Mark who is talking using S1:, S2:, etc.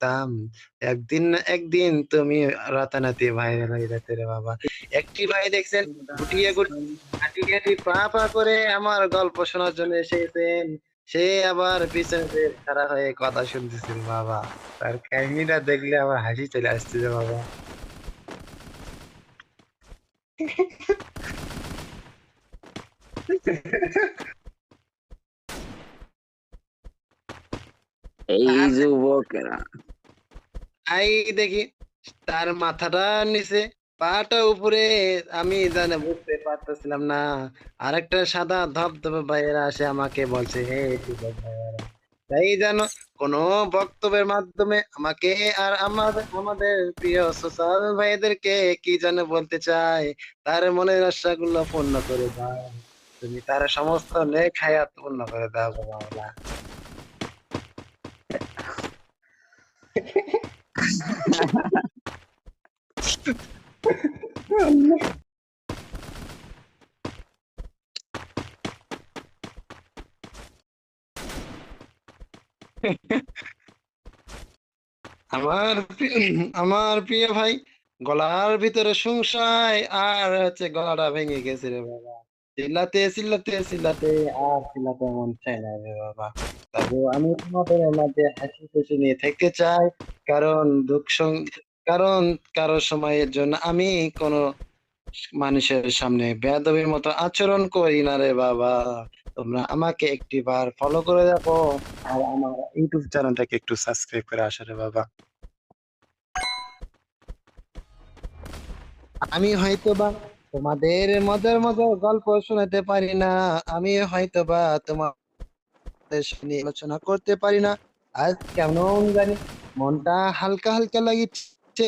S1: করতাম, একদিন না একদিন তুমি রাতারাতি ভাইরাল হয়ে যেতে রে বাবা। একটি ভাই দেখছেন গুটিয়ে হাঁটি হাঁটি পা পা করে আমার গল্প শোনার জন্য এসেছেন, সে আবার পিছনে যে খাড়া হয়ে কথা শুনতেছিল বাবা। তার কাহিনীটা দেখলে আমার হাসি চলে আসছে যে বাবা।
S2: এই
S1: আর
S2: যুবকেরা।
S1: আই দেখি তার মাথাটা নিচে, পাটা উপরে, আমি জানে বুঝতে পারতেছিলাম না। আরেকটা সাদা ধবধবে ভাইয়েরা আসে আমাকে বলছে, হে যুবক ভাইয়েরা, তাই জানো কোন বক্তব্যের মাধ্যমে আমাকে আর আমাদের আমাদের প্রিয় সোশ্যাল ভাইদেরকে কি যেন বলতে চায়, তার মনের আশাগুলো পূর্ণ করে দাও, তুমি তার সমস্ত নেক হায়াত পূর্ণ করে দাও গো মাওলা। আমার প্রিয় ভাই, গলার ভিতরে সংশয় আর হচ্ছে গলাটা ভেঙে গেছে রে বাবা। চিল্লাতে চিল্লাতে চিল্লাতে আর চিল্লাতে মন চায় না রে বাবা। তবু আমি তোমাদের মাঝে হাসি খুশি নিয়ে থাকতে চাই, কারণ কারণ কারো সময়ের জন্য আমি কোনো মানুষের সামনে বেয়াদবির মতো আচরণ করি না রে বাবা। তোমরা আমাকে একটি বার ফলো করে দেখো, আর আমার ইউটিউব চ্যানেলটাকে একটু সাবস্ক্রাইব করে আসো রে বাবা। আমি হয়তোবা তোমাদের মজার মজার গল্প শোনাতে পারি না, আমি হয়তোবা তোমাদের সামনে আলোচনা করতে পারি না। আজ কেমন জানি মনটা হালকা হালকা লাগছে,